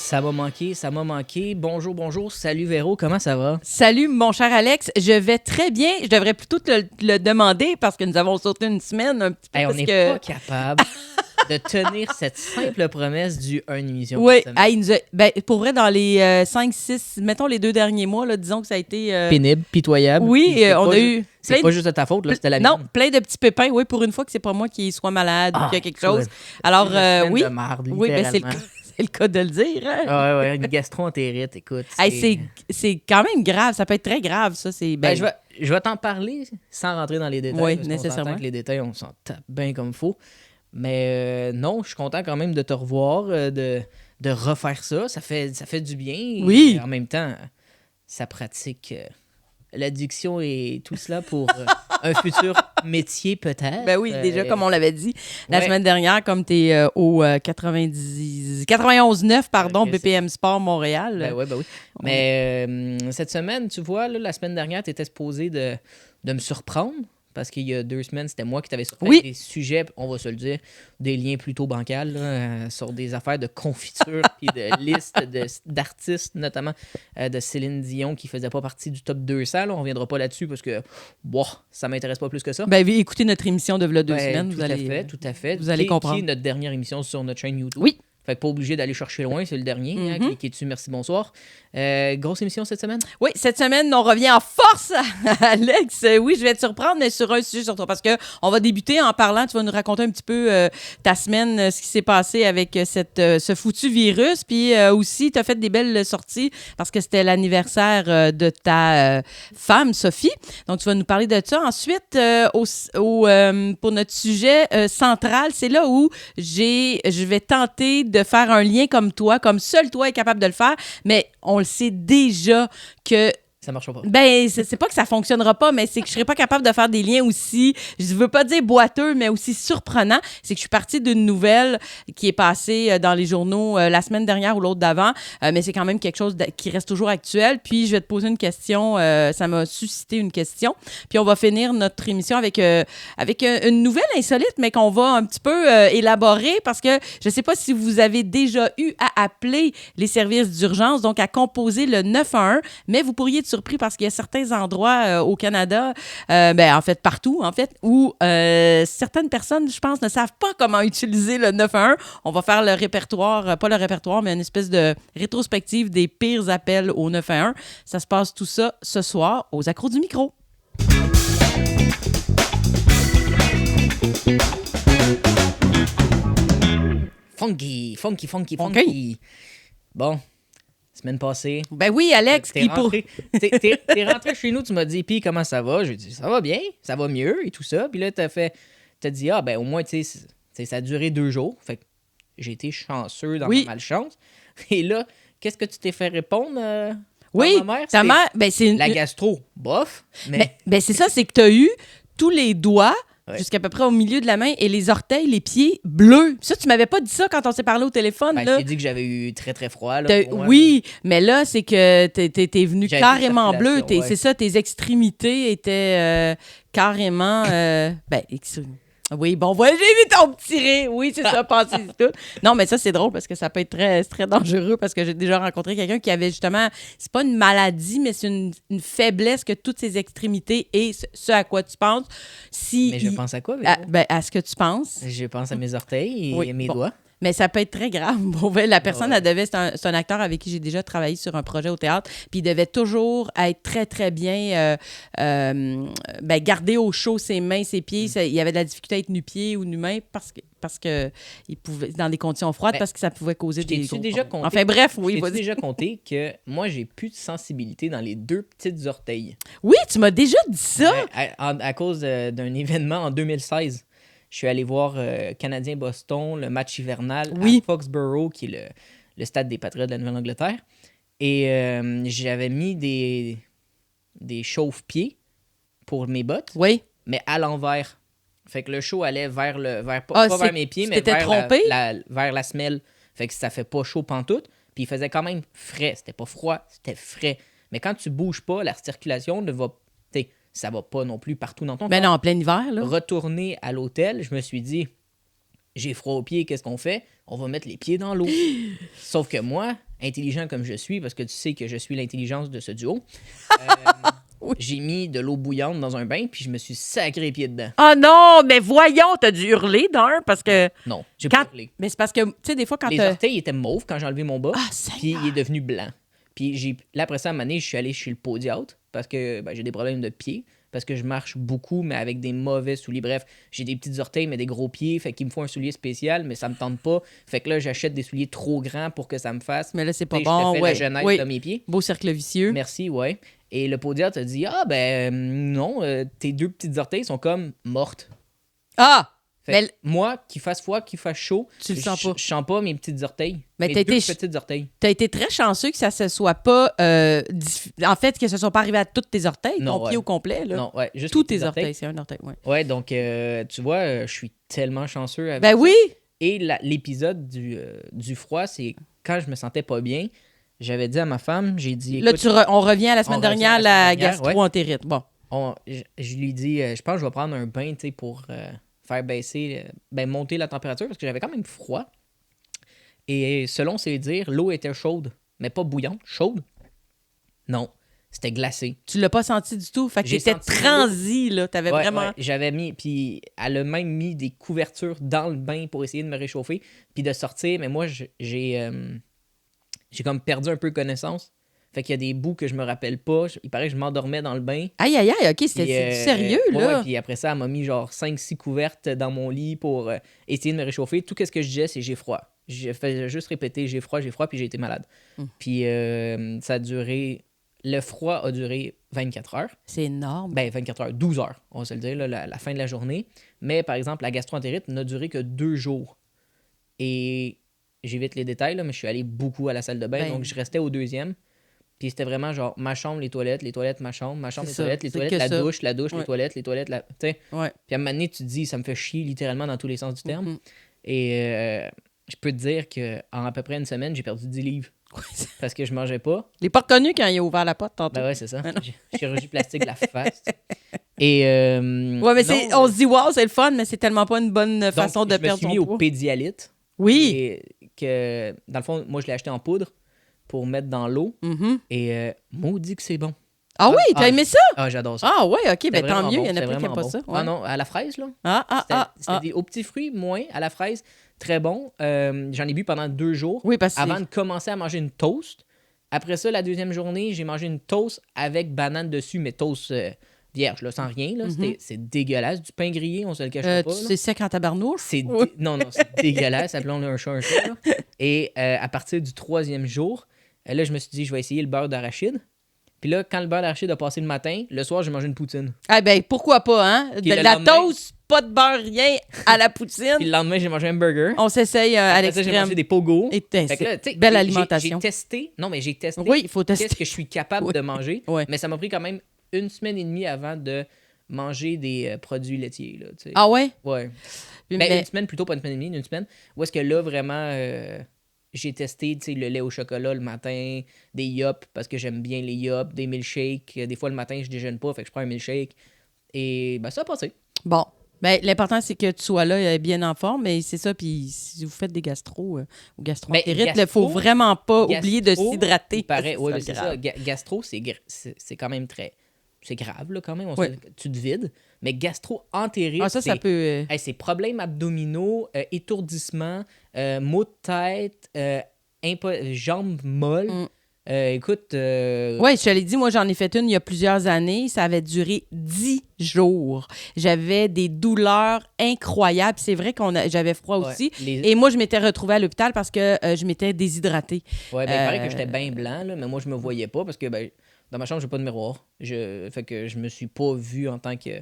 Ça m'a manqué, ça m'a manqué. Bonjour, bonjour. Salut Véro, comment ça va? Salut, mon cher Alex. Je vais très bien. Je devrais plutôt te le demander parce que nous avons sauté une semaine un petit peu. Hey, on parce n'est que... pas capable de tenir cette simple promesse du une émission Oui, par semaine. hey, pour vrai, dans les 5, 6, mettons les 2 derniers mois, là, disons que ça a été... Pénible, pitoyable. Oui, Puis c'est on pas a ju- eu... C'est pas juste de ta faute, là, c'était la Non, mienne. plein de petits pépins. Oui, pour une fois que c'est pas moi qui soit malade ou qu'il y a quelque chose. écoute, Alors, une semaine oui. de marde, Oui, ben c'est littéralement. c'est le cas de le dire. Hein? Ouais, une gastro-entérite, écoute. Hey, c'est quand même grave. Ça peut être très grave, ça. Ben, je vais t'en parler sans rentrer dans les détails. Oui, parce qu'on nécessairement. s'entend que les détails, on s'en tape bien comme faut. Mais non, je suis content quand même de te revoir, de refaire ça. Ça fait du bien. Oui. Et en même temps, ça pratique l'addiction et tout cela pour un futur métier peut-être. Ben oui, déjà, comme on l'avait dit la ouais. semaine dernière, comme tu es au 91.9, pardon, Ok, BPM Sport Montréal. Ben oui. Mais cette semaine, tu vois, là, la semaine dernière, tu étais supposé de me surprendre. Parce qu'il y a 2 semaines, c'était moi qui t'avais surpris Oui. avec des sujets, on va se le dire, des liens plutôt bancals, là, sur des affaires de confiture puis de listes d'artistes, notamment de Céline Dion qui faisait pas partie du top 200. Là. On reviendra pas là-dessus parce que ça m'intéresse pas plus que ça. Ben, écoutez notre émission de 2 Ouais, semaines. tout à fait. Vous allez comprendre. Qui est notre dernière émission sur notre chaîne YouTube. Oui. Fait que pas obligé d'aller chercher loin, c'est le dernier. Hein, cliquez dessus, merci, bonsoir. Grosse émission cette semaine? Oui, cette semaine, on revient en force, Alex. Oui, je vais te surprendre, mais sur un sujet sur toi, parce que on va débuter en parlant, tu vas nous raconter un petit peu ta semaine, ce qui s'est passé avec ce foutu virus, puis aussi, tu as fait des belles sorties, parce que c'était l'anniversaire de ta femme, Sophie. Donc, tu vas nous parler de ça. Ensuite, pour notre sujet central, c'est là où je vais tenter de faire un lien comme toi, comme seul toi est capable de le faire, mais on le sait déjà que Ça marchera pas. ben, c'est pas que ça fonctionnera pas, mais c'est que je serais pas capable de faire des liens aussi, je veux pas dire boiteux, mais aussi surprenant. C'est que je suis partie d'une nouvelle qui est passée dans les journaux la semaine dernière ou l'autre d'avant, mais c'est quand même quelque chose qui reste toujours actuel. Puis je vais te poser une question, ça m'a suscité une question. Puis on va finir notre émission avec une nouvelle insolite, mais qu'on va un petit peu élaborer parce que je sais pas si vous avez déjà eu à appeler les services d'urgence, donc à composer le 911, mais vous pourriez être surpris parce qu'il y a certains endroits au Canada, en fait partout, en fait, où certaines personnes, je pense, ne savent pas comment utiliser le 911. On va faire le répertoire, pas le répertoire, mais une espèce de rétrospective des pires appels au 911. Ça se passe tout ça ce soir aux accros du micro. Funky. Okay. Bon, semaine passée. Ben oui, Alex, T'es rentré chez nous, tu m'as dit, puis comment ça va? J'ai dit, ça va bien, ça va mieux et tout ça. Puis là, t'as dit, au moins, tu sais, ça a duré 2 jours. Fait que j'ai été chanceux dans ma malchance. Et là, qu'est-ce que tu t'es fait répondre oui, par ma mère? Ta mère, c'est la gastro, bof. Mais c'est ça, c'est que tu as eu tous les doigts jusqu'à à peu près au milieu de la main et les orteils, les pieds bleus. Ça, tu m'avais pas dit ça quand on s'est parlé au téléphone. Je là. t'ai dit que j'avais eu très, très froid. Là, oui, mais là, c'est que t'es venu J'avais carrément plus de bleu. circulation, C'est ça, tes extrémités étaient carrément... oui, bon, voilà, j'ai vu ton petit rire. Oui, c'est ça, passé tout. Non, mais ça, c'est drôle parce que ça peut être très, très dangereux parce que j'ai déjà rencontré quelqu'un qui avait justement, c'est pas une maladie, mais c'est une faiblesse que toutes ses extrémités et ce à quoi tu penses. Mais je pense à quoi, Véro? À ce que tu penses. Je pense à mes orteils et mes doigts. Mais ça peut être très grave. La personne, elle devait, c'est un acteur avec qui j'ai déjà travaillé sur un projet au théâtre, puis il devait toujours être très, très bien garder au chaud ses mains, ses pieds. Il y avait de la difficulté à être nu-pied ou nu-main parce que il pouvait, dans des conditions froides, parce que ça pouvait causer des gros problèmes. Enfin bref, oui. J'ai déjà compté que moi, j'ai plus de sensibilité dans les 2 petites orteils. Oui, tu m'as déjà dit ça. À cause d'un événement en 2016. Je suis allé voir Canadien-Boston, le match hivernal à Foxborough, qui est le stade des Patriotes de la Nouvelle-Angleterre. Et j'avais mis des chauffe-pieds pour mes bottes, mais à l'envers. Fait que le chaud allait pas vers mes pieds, mais vers la semelle. Fait que ça fait pas chaud pantoute. Puis il faisait quand même frais. C'était pas froid, c'était frais. Mais quand tu bouges pas, la circulation ne va... ça va pas non plus partout dans ton corps. Mais non, en plein hiver, là. Retourner à l'hôtel, je me suis dit, j'ai froid aux pieds, qu'est-ce qu'on fait? On va mettre les pieds dans l'eau. Sauf que moi, intelligent comme je suis, parce que tu sais que je suis l'intelligence de ce duo, j'ai mis de l'eau bouillante dans un bain, puis je me suis sacré les pieds dedans. Ah non, mais voyons, t'as dû hurler d'un parce que... Non, j'ai pas hurlé. Mais c'est parce que, tu sais, des fois, quand les orteils étaient mauves quand j'ai enlevé mon bas, puis il est devenu blanc. Puis là, après ça, à un moment donné, je suis allé chez le podiatre parce que j'ai des problèmes de pied, parce que je marche beaucoup, mais avec des mauvais souliers. Bref, j'ai des petites orteils, mais des gros pieds, fait qu'il me faut un soulier spécial, mais ça me tente pas. Fait que là, j'achète des souliers trop grands pour que ça me fasse. Mais là, c'est pas Je bon, te fais la genèse de mes pieds. Beau cercle vicieux. Merci, ouais. Et le podiatre a dit, non, tes 2 petites orteils sont comme mortes. Ah! Fait moi, qu'il fasse froid, qu'il fasse chaud, tu le sens pas. Je sens pas mes petites orteils. Mais mes 2 petites orteils. T'as été très chanceux que ça se soit pas... en fait, que ça soit pas arrivé à tous tes orteils, ton pied au complet. Là. Non, ouais, juste tous tes orteils, c'est un orteil, ouais. Ouais, donc, tu vois, je suis tellement chanceux avec ça. Oui! Et l'épisode du froid, c'est quand je me sentais pas bien, j'avais dit à ma femme, j'ai dit... Écoute, là, on revient à la semaine dernière, la gastro-entérite. Bon. Je lui dis, je pense que je vais prendre un bain, tu sais, pour... faire monter la température parce que j'avais quand même froid. Et selon ses dires, l'eau était chaude, mais pas bouillante, chaude. Non, c'était glacé. Tu l'as pas senti du tout? Fait que t'étais transi, là. T'avais vraiment... Ouais, j'avais mis... Puis elle a même mis des couvertures dans le bain pour essayer de me réchauffer puis de sortir. Mais moi, j'ai comme perdu un peu connaissance. Fait qu'il y a des bouts que je me rappelle pas. Il paraît que je m'endormais dans le bain. Aïe, OK, c'était sérieux, là. Ouais, puis après ça, elle m'a mis genre 5-6 couvertes dans mon lit pour essayer de me réchauffer. Tout ce que je disais, c'est j'ai froid. J'ai fait juste répéter j'ai froid, puis j'ai été malade. Puis ça a duré... Le froid a duré 24 heures. C'est énorme. 24 heures, 12 heures, on va se le dire, là, la fin de la journée. Mais par exemple, la gastro-entérite n'a duré que 2 jours. Et j'évite les détails, là, mais je suis allé beaucoup à la salle de bain, donc je restais au 2e. Puis c'était vraiment genre ma chambre, les toilettes, ma chambre, les toilettes, la douche, les toilettes, tu sais. Ouais. Puis à un moment donné, tu te dis, ça me fait chier littéralement dans tous les sens du terme. Et je peux te dire qu'en à peu près une semaine, j'ai perdu 10 livres. Parce que je mangeais pas. Je l'ai pas reconnu quand il a ouvert la porte tantôt. Ben ouais, c'est ça. Chirurgie plastique de la face. Et ouais, mais on se dit, wow, c'est le fun, mais c'est tellement pas une bonne façon de perdre ton poids. Je me suis mis au Pédialyte. Oui. Et que, dans le fond, moi, je l'ai acheté en poudre pour mettre dans l'eau. Et maudit que c'est bon. Ah oui, t'as aimé ça? Ah, j'adore ça. Ah oui, OK, ben tant mieux, il y en a plein qui n'aiment pas ça. Ouais. Ah non, à la fraise, là. C'était aux petits fruits, moins. À la fraise, très bon. J'en ai bu pendant 2 jours. Oui, parce que avant de commencer à manger une toast. Après ça, la 2e journée, j'ai mangé une toast avec banane dessus, mais toast vierge, là, sans rien. Là. C'est dégueulasse. Du pain grillé, on se le cache pas. C'est sec en tabarnouche? Non, c'est dégueulasse. Appelons-le un chat, là. Et à partir du 3e jour, là, je me suis dit, je vais essayer le beurre d'arachide. Puis là, quand le beurre d'arachide a passé le matin, le soir, j'ai mangé une poutine. Ah ben, pourquoi pas, hein? De la toast, pas de beurre, rien, à la poutine. Puis le lendemain, j'ai mangé un burger. On s'essaye à l'extrême. J'ai mangé des pogos. Belle alimentation. J'ai testé. Non, mais j'ai testé. Oui, il faut tester. Qu'est-ce que je suis capable de manger. Mais ça m'a pris quand même 1 semaine et demie avant de manger des produits laitiers. Là, t'sais. Ah ouais? Ouais. Mais 1 semaine plutôt, pas 1 semaine et demie, 1 semaine. Où est-ce que là, vraiment... j'ai testé le lait au chocolat le matin, des yops parce que j'aime bien les yops, des milkshakes. Des fois, le matin, je déjeune pas, fait que je prends un milkshake. Et ça a passé. Bon. Ben, l'important, c'est que tu sois là bien en forme, mais c'est ça. Puis si vous faites des gastro ou gastro-entérite, il ne faut vraiment pas oublier de s'hydrater. Oui, c'est ça. Gastro, c'est quand même très... C'est grave, là, quand même. Tu te vides. Mais gastro-entérite, ça peut... c'est problèmes abdominaux, étourdissement, maux de tête, jambes molles. Écoute... Oui, je te l'ai dit, moi, j'en ai fait une il y a plusieurs années. Ça avait duré 10 jours. J'avais des douleurs incroyables. C'est vrai j'avais froid aussi. Et moi, je m'étais retrouvée à l'hôpital parce que je m'étais déshydratée. Oui, il paraît que j'étais bien blanc, là, mais moi, je me voyais pas parce que... dans ma chambre, j'ai pas de miroir. Fait que je me suis pas vu en tant que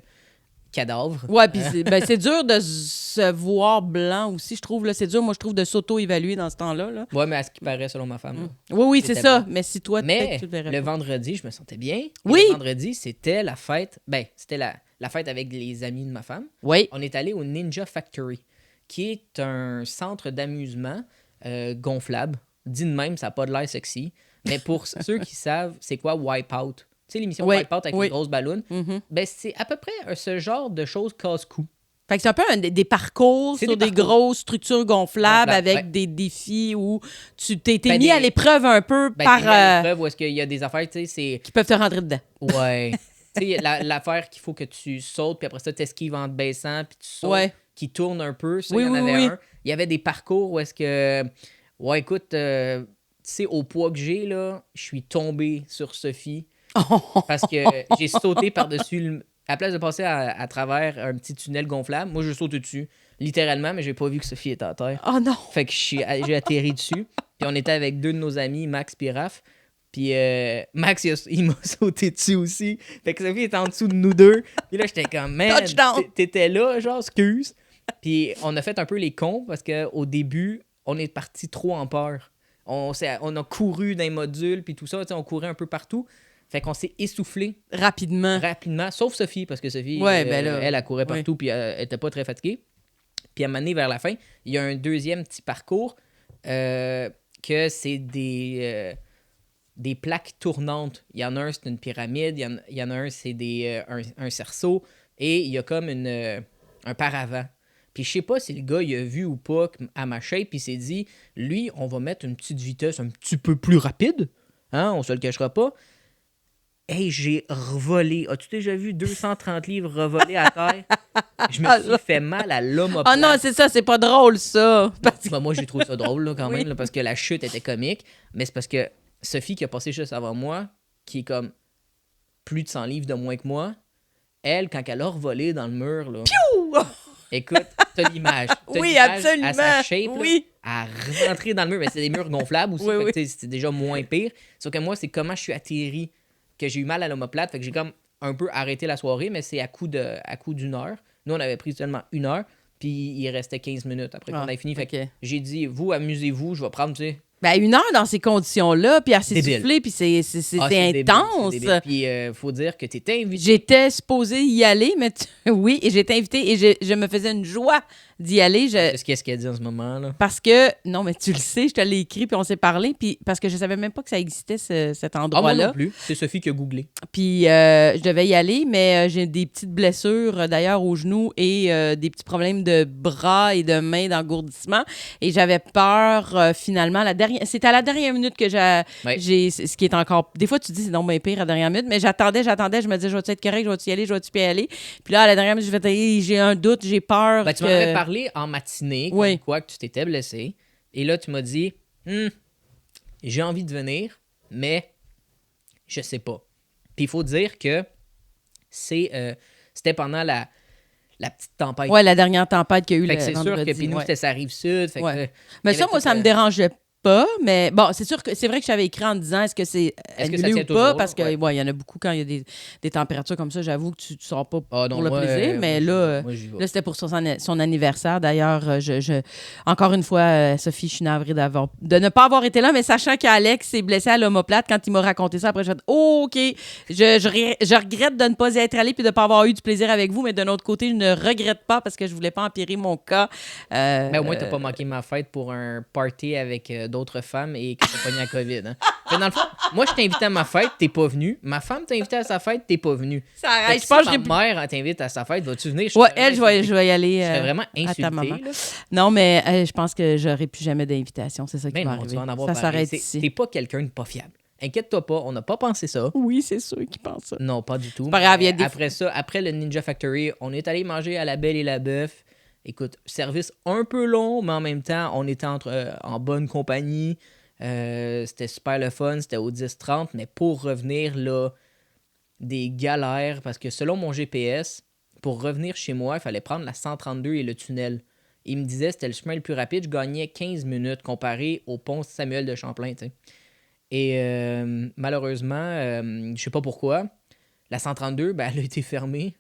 cadavre. Ouais, puis c'est dur de se voir blanc aussi, je trouve. Là, c'est dur, moi, je trouve, de s'auto-évaluer dans ce temps-là. Là. Ouais, mais à ce qui paraît, selon ma femme. Oui, c'est ça. Bon. Mais si toi, tu le verrais le pas. vendredi, je me sentais bien. Oui. Le vendredi, c'était la fête. C'était la fête avec les amis de ma femme. Oui. On est allé au Ninja Factory, qui est un centre d'amusement gonflable. Dit de même, ça n'a pas de l'air sexy. Mais pour ceux qui savent, c'est quoi Wipeout? Tu sais, l'émission Wipeout avec une grosse balloune? C'est à peu près ce genre de choses casse-cou. Fait que c'est un peu des parcours C'est sur des des parcours. grosses structures gonflables avec ouais. des défis où tu t'es Ben, mis à l'épreuve un peu par... t'es mis à l'épreuve où est-ce qu'il y a des affaires, tu sais, c'est... qui peuvent te rentrer dedans. Ouais. Tu sais, l'affaire qu'il faut que tu sautes, puis après ça, t'esquives en te baissant, puis tu sautes, Ouais. qui tourne un peu. Ça, Oui, il y en oui, avait oui. un. Il y avait des parcours où est-ce que... Ouais, écoute, tu sais, au poids que j'ai, là, je suis tombé sur Sophie parce que j'ai sauté par-dessus à la place de passer à travers un petit tunnel gonflable, moi, je saute dessus, littéralement, mais j'ai pas vu que Sophie était à terre. Oh non! Fait que j'ai atterri dessus. Puis on était avec 2 de nos amis, Max et Raph. Puis Max, il m'a sauté dessus aussi. Fait que Sophie était en dessous de nous deux. Puis là, j'étais comme, man, Touchdown! t'étais là, genre, excuse. Puis on a fait un peu les cons parce qu'au début, on est parti trop en peur. On a couru dans les modules, puis tout ça, tu sais, on courait un peu partout. Fait qu'on s'est essoufflé Rapidement. sauf Sophie, parce que Sophie, Ouais, ben là, elle courait partout, puis elle était pas très fatiguée. Puis à un moment donné, vers la fin, il y a un deuxième petit parcours que c'est des plaques tournantes. Il y en a un, c'est une pyramide. Il y en a un, c'est un cerceau. Et il y a comme un paravent. Puis je sais pas si le gars, il a vu ou pas à ma shape, puis il s'est dit, lui, on va mettre une petite vitesse un petit peu plus rapide. Hein, on se le cachera pas. Hey, j'ai revolé. As-tu déjà vu 230 livres revolés à terre? Je me suis fait mal à l'omoplate. Oh non, c'est ça, c'est pas drôle, ça. Ben, moi, j'ai trouvé ça drôle là, quand Oui. même, là, parce que la chute était comique. Mais c'est parce que Sophie, qui a passé juste avant moi, qui est comme plus de 100 livres de moins que moi, elle, quand elle a revolé dans le mur, là, Ouh! écoute, t'as l'image. T'as Oui, l'image absolument. À sa shape, Oui. là, à rentrer dans le mur. Mais c'est des murs gonflables aussi, Oui, fait que, oui. tu sais, c'était déjà moins pire. Sauf que moi, c'est comment je suis atterri que j'ai eu mal à l'omoplate. Fait que j'ai comme un peu arrêté la soirée, mais c'est à coup d'une heure. Nous, on avait pris seulement 1 heure, puis il restait 15 minutes après qu'on ait fini. Fait que j'ai dit, vous, amusez-vous, je vais prendre, tu sais. Ben, 1 heure dans ces conditions-là, puis à Débile. s'essouffler, puis c'est Débile, intense. c'est débile. Puis faut dire que t'étais invité. J'étais supposée y aller, mais oui, et j'étais invitée et je me faisais une joie d'y aller. Qu'est-ce qu'elle dit en ce moment, là? Parce que, non, mais tu le sais, je te l'ai écrit, puis on s'est parlé, puis parce que je savais même pas que ça existait, cet Moi endroit-là. non plus. C'est Sophie qui a googlé. Puis je devais y aller, mais j'ai des petites blessures, d'ailleurs, aux genoux et des petits problèmes de bras et de mains d'engourdissement. Et j'avais peur, finalement, c'était à la dernière minute que j'ai ce qui est encore... Des fois, tu te dis, c'est donc bien pire à la dernière minute, mais j'attendais, je me disais, je vais-tu être correct, je vais-tu y aller, je vais-tu y aller? Puis là, à la dernière minute, je vais hey, j'ai un doute, j'ai peur. Ben, tu m'en avais parlé en matinée, comme quoi que tu t'étais blessé. Et là, tu m'as dit, j'ai envie de venir, mais je sais pas. Puis il faut dire que c'était pendant la petite tempête. Ouais, la dernière tempête qu'il y a eu fait que c'est vendredi. sûr que puis nous, c'était sa Rive-Sud. Fait que, mais ça, moi, ça me dérangeait pas, mais bon, c'est sûr que c'est vrai que j'avais écrit en disant est-ce que c'est annulé ou pas, toujours, parce que il y en a beaucoup quand il y a des températures comme ça, j'avoue que tu sors pas non, pour le plaisir, mais là c'était pour son anniversaire. D'ailleurs, encore une fois, Sophie, je suis navrée de ne pas avoir été là, mais sachant qu'Alex s'est blessé à l'omoplate, quand il m'a raconté ça, après, je me suis dit, oh, OK, je regrette de ne pas y être allée puis de ne pas avoir eu du plaisir avec vous, mais d'un autre côté, je ne regrette pas parce que je voulais pas empirer mon cas. Mais au moins, t'as pas manqué ma fête pour un party avec d'autres femmes et que t'as pogné la COVID. Hein. Fait, dans le fond, moi, je t'ai invité à ma fête, t'es pas venu. Ma femme t'a invité à sa fête, t'es pas venu. Ça arrête. Je pense que ma mère t'invite à sa fête, vas-tu venir? Ouais, elle, je vais y aller. Je serais vraiment insulté. À ta maman. Non, mais je pense que j'aurai plus jamais d'invitation. C'est ça qui va arriver. Tu vas en avoir ça s'arrête ici. T'es pas quelqu'un de pas fiable. Inquiète-toi pas, on n'a pas pensé ça. Oui, c'est sûr qu'ils pensent ça. Non, pas du tout. Pas grave, après le Ninja Factory, on est allé manger à la Belle et la Bœuf. Écoute, service un peu long, mais en même temps, on était en bonne compagnie. C'était super le fun, c'était au 10-30, mais pour revenir, là, des galères, parce que selon mon GPS, pour revenir chez moi, il fallait prendre la 132 et le tunnel. Il me disait que c'était le chemin le plus rapide, je gagnais 15 minutes comparé au pont Samuel de Champlain, tu sais. Et malheureusement, je sais pas pourquoi, la 132, ben, elle a été fermée.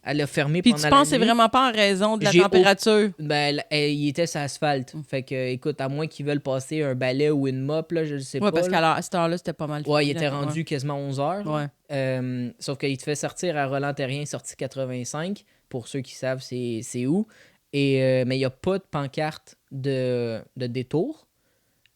Elle a fermé puis pendant la nuit. Puis tu penses que c'est vraiment pas en raison de la température? Ben, il était sur l'asphalte. Fait que, écoute, à moins qu'ils veulent passer un balai ou une mop, là, je sais pas. Ouais, parce qu'à cette heure-là, c'était pas mal. Ouais, il était rendu quasiment 11 heures. Ouais. Sauf qu'il te fait sortir à Roland-Terrien, sortie 85. Pour ceux qui savent, c'est où. Et, mais il n'y a pas de pancarte de détour.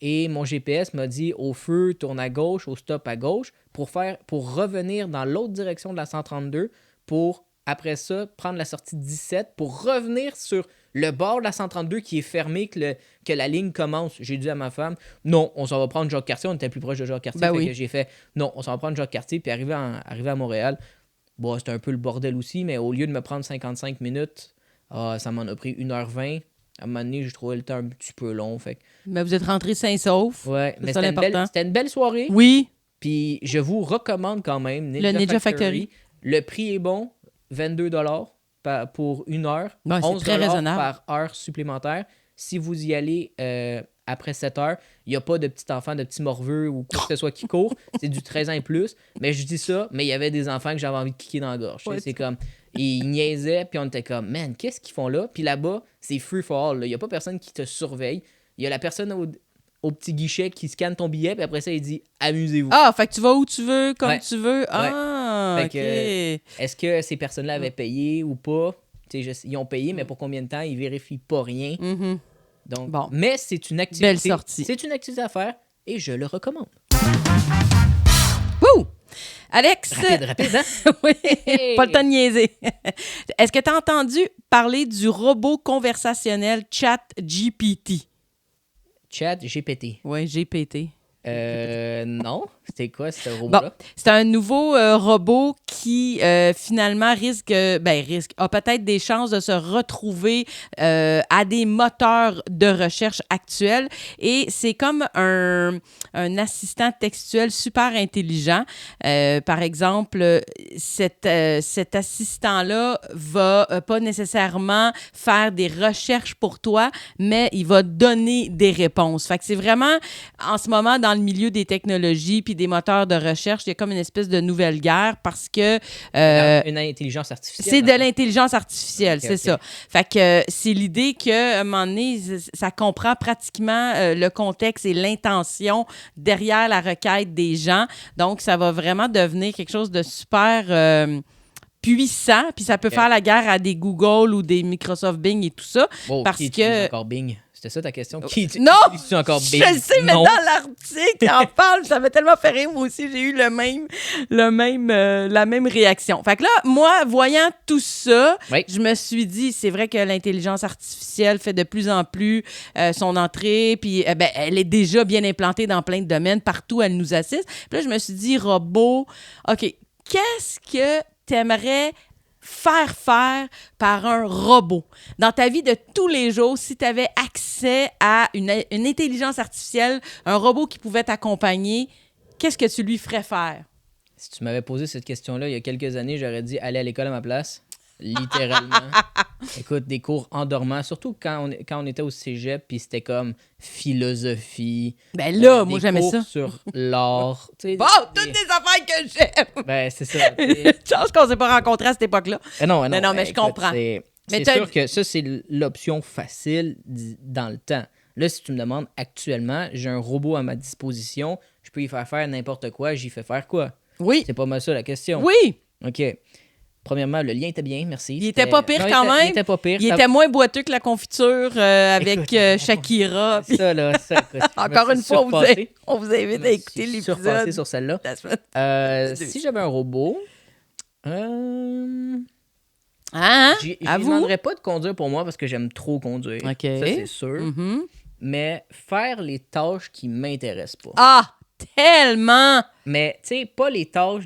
Et mon GPS m'a dit au feu, tourne à gauche, au stop à gauche, pour revenir dans l'autre direction de la 132 pour après ça, prendre la sortie 17 pour revenir sur le bord de la 132 qui est fermé, que la ligne commence. J'ai dit à ma femme, non, on s'en va prendre Jacques-Cartier. On était plus proche de Jacques-Cartier. Ben oui. Que j'ai fait, non, on s'en va prendre Jacques-Cartier. Puis arrivé à Montréal, bon, c'était un peu le bordel aussi, mais au lieu de me prendre 55 minutes, ça m'en a pris 1h20. À un moment donné, j'ai trouvé le temps un petit peu long. Fait. Mais vous êtes rentré sains et saufs. Ouais, mais c'était une belle soirée. Oui. Puis je vous recommande quand même le Ninja Factory. Le prix est bon, 22 pour 1 heure, ouais, 11 très raisonnable. par heure supplémentaire. Si vous y allez après 7 heures, il n'y a pas de petits enfants, de petits morveux ou quoi que ce soit qui courent. C'est du 13 ans et plus. Mais je dis ça, mais il y avait des enfants que j'avais envie de kicker dans la gorge. Ouais, c'est comme... Ils niaisaient, puis on était comme, man, qu'est-ce qu'ils font là? Puis là-bas, c'est free for all. Il n'y a pas personne qui te surveille. Il y a la personne au petit guichet qui scanne ton billet, puis après ça, il dit « Amusez-vous ». Ah, fait que tu vas où tu veux, comme tu veux. Ah, fait OK. Est-ce que ces personnes-là avaient payé ou pas? Ils ont payé, mais pour combien de temps? Ils vérifient pas rien. Mm-hmm. Donc, bon. Mais c'est une activité. Belle sortie. C'est une activité à faire et je le recommande. Wouh! Alex! Rapide, hein? Oui, pas le temps de niaiser. Est-ce que tu as entendu parler du robot conversationnel ChatGPT? ChatGPT. Oui, GPT. Non. C'était quoi ce robot-là? Bon, c'est un nouveau robot qui finalement a peut-être des chances de se retrouver à des moteurs de recherche actuels. Et c'est comme un assistant textuel super intelligent. Par exemple, cet assistant-là va pas nécessairement faire des recherches pour toi, mais il va donner des réponses. Fait que c'est vraiment, en ce moment, dans le milieu des technologies puis des moteurs de recherche, il y a comme une espèce de nouvelle guerre parce que... une intelligence artificielle. C'est de l'intelligence artificielle, okay, ça. Fait que c'est l'idée qu'à un moment donné, ça comprend pratiquement le contexte et l'intention derrière la requête des gens. Donc, ça va vraiment devenir quelque chose de super... puissant, puis ça peut faire la guerre à des Google ou des Microsoft Bing et tout ça. Oh, parce qui que... encore Bing? C'était ça ta question? Non! Qui encore Bing? Je sais, mais dans l'article, il en parle, ça m'a tellement fait rire. Moi aussi, j'ai eu la même réaction. Fait que là, moi, voyant tout ça, je me suis dit, c'est vrai que l'intelligence artificielle fait de plus en plus son entrée, puis elle est déjà bien implantée dans plein de domaines. Partout, elle nous assiste. Puis là, je me suis dit, robot, OK, qu'est-ce que t'aimerais faire par un robot. Dans ta vie de tous les jours, si tu avais accès à une intelligence artificielle, un robot qui pouvait t'accompagner, qu'est-ce que tu lui ferais faire? Si tu m'avais posé cette question-là il y a quelques années, j'aurais dit aller à l'école à ma place. Littéralement. Écoute, des cours endormants, surtout quand on était au cégep, puis c'était comme philosophie. Ben là, moi, j'aimais ça. Sur l'art. Bon, toutes des affaires que j'aime! Ben, c'est ça. Chance qu'on s'est pas rencontrés à cette époque-là. Non, mais je comprends. C'est sûr que ça, c'est l'option facile dans le temps. Là, si tu me demandes actuellement, j'ai un robot à ma disposition, je peux y faire n'importe quoi, j'y fais faire quoi? Oui. C'est pas mal ça la question. Oui. OK. Premièrement, le lien était bien, merci. Il était pas pire quand même. Il était pas pire. Il était moins boiteux que la confiture avec Shakira. Ça, là, écoute, encore une fois, on vous invite à écouter l'épisode. Surpassé sur celle-là. Si j'avais un robot... Je ne demanderais pas de conduire pour moi parce que j'aime trop conduire. Okay. Ça, c'est sûr. Mm-hmm. Mais faire les tâches qui ne m'intéressent pas. Ah, tellement! Mais, tu sais, pas les tâches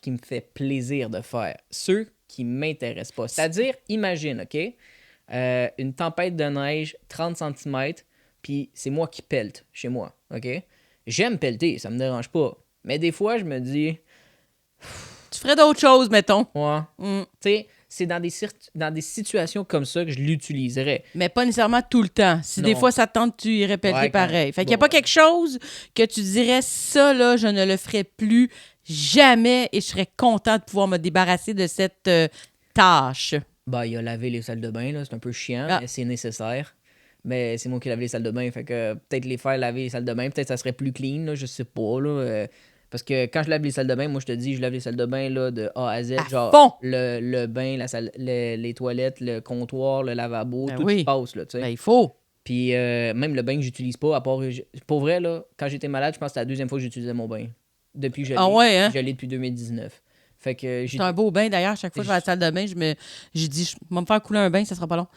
qui me fait plaisir de faire. Ceux qui ne m'intéressent pas. C'est-à-dire, imagine, OK? Une tempête de neige, 30 cm, puis c'est moi qui pelte chez moi, OK? J'aime pelleter, ça me dérange pas. Mais des fois, je me dis... Tu ferais d'autres choses, mettons. Ouais. Tu sais, c'est dans des situations comme ça que je l'utiliserais. Mais pas nécessairement tout le temps. Si des fois ça te tente, tu irais pelleter pareil. Fait qu'il n'y a pas quelque chose que tu dirais, ça, là, je ne le ferais plus jamais et je serais content de pouvoir me débarrasser de cette tâche. Ben, il y a laver les salles de bain, là. C'est un peu chiant, mais c'est nécessaire. Mais c'est moi qui lave les salles de bain, fait que peut-être les faire laver les salles de bain, peut-être ça serait plus clean, là, je sais pas, là. Parce que quand je lave les salles de bain, moi, je te dis, je lave les salles de bain là, de A à Z. Fond. Le bain, la salle, les toilettes, le comptoir, le lavabo, tout se passe, là, tu sais. Ben, il faut. Puis même le bain que j'utilise pas, à part... Pour vrai, là, quand j'étais malade, je pense que c'était la deuxième fois que j'utilisais mon bain. Depuis que je l'ai. Ah ouais, hein? Je l'ai depuis 2019. Fait que C'est un beau bain, d'ailleurs. Chaque fois que je vais à la salle de bain, j'ai dit, je vais me faire couler un bain, ça sera pas long.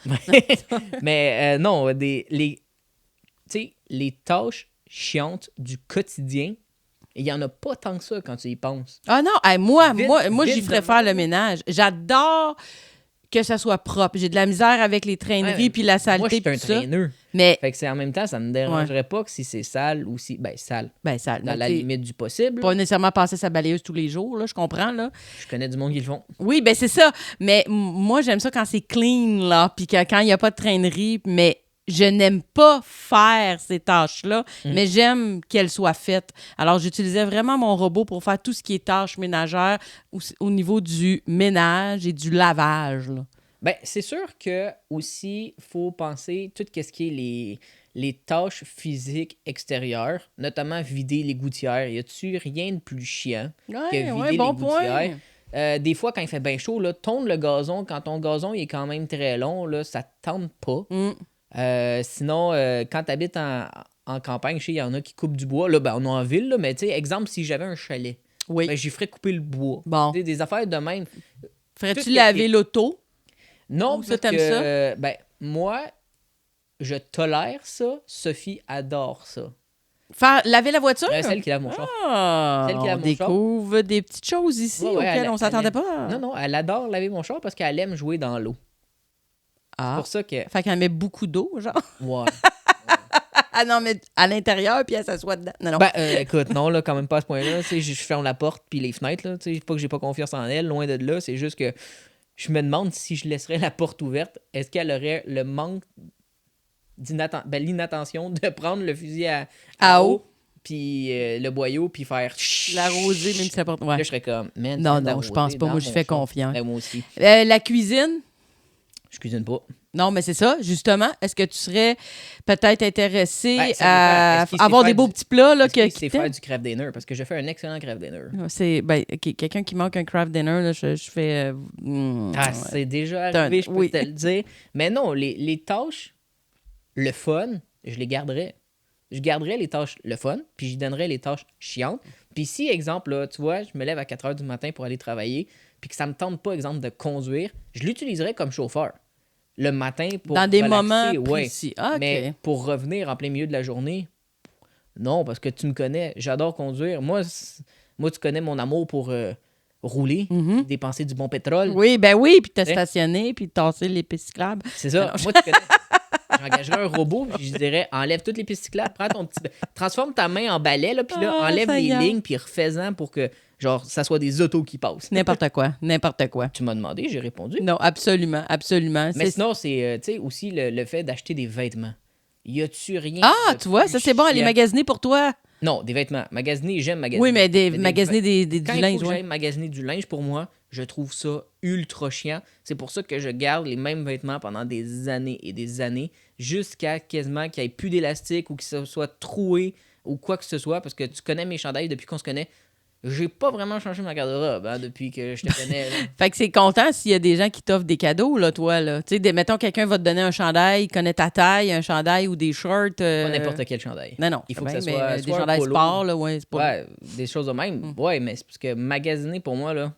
Mais non, tu sais, les tâches chiantes du quotidien, il y en a pas tant que ça quand tu y penses. Ah non, hey, moi, Vite j'y ferais de faire même. le ménage. J'adore que ça soit propre. J'ai de la misère avec les traîneries Ouais, puis la moi, saleté je suis un puis tout ça. traîneur. Mais, Fait que c'est en même temps, ça me dérangerait pas que si c'est sale ou si... Ben, sale. ça, Dans la limite du possible. pas nécessairement passer sa balayeuse tous les jours, là, je comprends, là. Je connais du monde qui le font. Oui, ben c'est ça. Mais moi, j'aime ça quand c'est clean, là, puis quand il n'y a pas de traînerie. Mais je n'aime pas faire ces tâches-là, mais j'aime qu'elles soient faites. Alors, j'utilisais vraiment mon robot pour faire tout ce qui est tâches ménagères au niveau du ménage et du lavage, là. Ben, c'est sûr que aussi, faut penser tout ce qui est les tâches physiques extérieures, notamment vider les gouttières. Y a-tu rien de plus chiant que vider bon les gouttières? point. Des fois, quand il fait bien chaud, là, tondre le gazon, quand ton gazon il est quand même très long, là, ça te tente pas. Sinon, quand tu habites en campagne, je sais, il y en a qui coupent du bois. Là, ben, on est en ville, là, mais tu sais, exemple, si j'avais un chalet, ben, j'y ferais couper le bois. Bon. Des affaires de même. Ferais-tu laver l'auto? Non, ça, parce t'aimes que, ben, moi, je tolère ça. Sophie adore ça. Laver la voiture? Celle qui lave mon char. Ah, Celle qui lave on mon char. découvre des petites choses ici auxquelles on s'attendait pas. Non, elle adore laver mon char parce qu'elle aime jouer dans l'eau. Ah. C'est pour ça que... Fait qu'elle met beaucoup d'eau, genre. Ouais. Ah non, mais à l'intérieur, puis elle s'assoit dedans. Non. Ben, écoute, non, là, quand même pas à ce point-là. Je ferme la porte puis les fenêtres, là. Tu sais, pas que j'ai pas confiance en elle, loin de là. C'est juste que je me demande si je laisserais la porte ouverte, est-ce qu'elle aurait le manque l'inattention de prendre le fusil à eau puis le boyau puis faire l'arroser, même si la porte... Ouais. Là, je serais comme, man, non, je pense pas. Moi, je fais confiance. Ben, moi aussi. La cuisine? Je cuisine pas. Non, mais c'est ça, justement. Est-ce que tu serais peut-être intéressé à avoir des beaux petits plats là, qui sait faire du craft dinner? Parce que je fais un excellent craft dinner. C'est quelqu'un qui manque un craft dinner, là, je fais... c'est déjà arrivé, je peux te le dire. Mais non, les tâches, le fun, je les garderais. Je garderais les tâches le fun, puis je donnerais les tâches chiantes. Puis si, exemple, là, tu vois, je me lève à 4 h du matin pour aller travailler, puis que ça me tente pas, exemple, de conduire, je l'utiliserais comme chauffeur. Le matin pour dans des relaxer, moments précis. Ouais. Mais pour revenir en plein milieu de la journée, non, parce que tu me connais, j'adore conduire. Moi, tu connais mon amour pour rouler, dépenser du bon pétrole. Oui, ben oui, puis te stationner, puis tasser les pistes cyclables. C'est ça. Moi, tu connais. J'engagerais un robot, puis je dirais, enlève toutes les pistes cyclables, prends ton petit... Transforme ta main en balai, là, puis là, enlève les lignes, puis refais-en pour que, genre, ça soit des autos qui passent. N'importe quoi. Tu m'as demandé, j'ai répondu. Non, absolument. Mais sinon, c'est, tu sais, aussi le fait d'acheter des vêtements. Y a-tu rien... Ah, tu vois, ça, c'est bon, aller magasiner pour toi. Non, des vêtements. Magasiner, j'aime magasiner. Oui, mais magasiner du Quand linge, il faut que j'aille magasiner du linge, pour moi, je trouve ça ultra chiant. C'est pour ça que je garde les mêmes vêtements pendant des années et des années, jusqu'à quasiment qu'il n'y ait plus d'élastique ou que ça soit troué ou quoi que ce soit, parce que tu connais mes chandails depuis qu'on se connaît. J'ai pas vraiment changé ma garde-robe depuis que je te connais. Fait que c'est content s'il y a des gens qui t'offrent des cadeaux, là, toi, là. Tu sais, mettons, quelqu'un va te donner un chandail, il connaît ta taille, un chandail ou des shorts. Pas n'importe quel chandail. Non. Il faut que ça soit des chandails sport, là, ouais. C'est pas... Ouais, des choses de même. Ouais, mais c'est parce que magasiner, pour moi, là...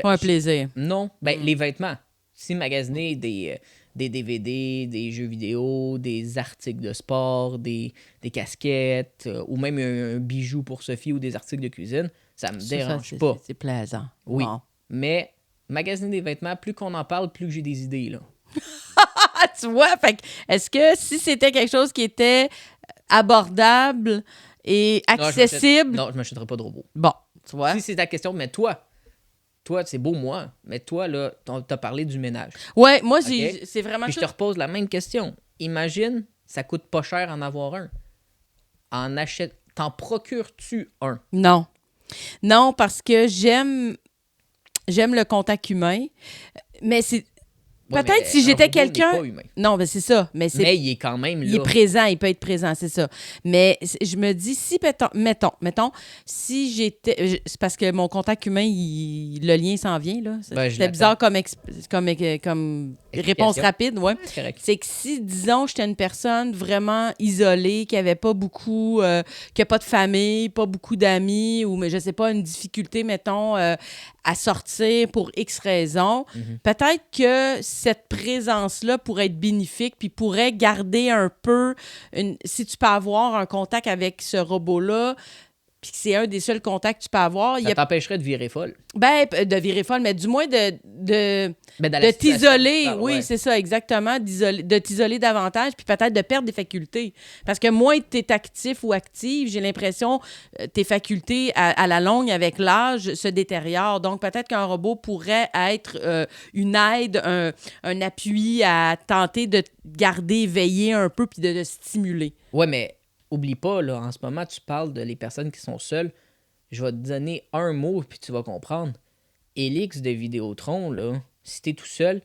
Pas un plaisir. Non. Ben, les vêtements. Si magasiner des DVD, des jeux vidéo, des articles de sport, des casquettes, ou même un bijou pour Sophie ou des articles de cuisine, ça me dérange pas. C'est plaisant. Oui. Bon. Mais magasiner des vêtements, plus qu'on en parle, plus que j'ai des idées, là. Tu vois, fait est-ce que si c'était quelque chose qui était abordable et accessible... Non, je m'achèterais pas de robot. Bon, tu vois. Si c'est ta question, mais toi, c'est beau, moi, mais toi, là, t'as parlé du ménage. Ouais, moi, Okay? c'est vraiment... Puis je te repose la même question. Imagine, ça coûte pas cher en avoir un. T'en procures-tu un? Non. Non, parce que j'aime le contact humain, mais c'est... Peut-être si j'étais quelqu'un... Non, mais c'est ça. Mais il est quand même là. Il est présent, il peut être présent, c'est ça. Mais je me dis, si, mettons, si j'étais... C'est parce que mon contact humain, le lien s'en vient, là. C'est bizarre comme réponse rapide, ouais. C'est que si, disons, j'étais une personne vraiment isolée, qui n'avait pas beaucoup... qui n'a pas de famille, pas beaucoup d'amis, ou, mais je sais pas, une difficulté, mettons, à sortir pour X raisons, peut-être que cette présence-là pourrait être bénéfique, puis pourrait garder un peu... Si tu peux avoir un contact avec ce robot-là, puis que c'est un des seuls contacts que tu peux avoir... Ça t'empêcherait de virer folle. Ben, de virer folle, mais du moins de t'isoler. Oui, c'est ça, exactement. De t'isoler davantage, puis peut-être de perdre des facultés. Parce que moins tu es actif ou active, j'ai l'impression tes facultés, à la longue, avec l'âge, se détériorent. Donc, peut-être qu'un robot pourrait être une aide, un appui à tenter de garder éveillé un peu, puis de stimuler. Oui, mais... Oublie pas, là, en ce moment, tu parles de les personnes qui sont seules. Je vais te donner un mot, puis tu vas comprendre. Elix de Vidéotron, là, si t'es tout seul,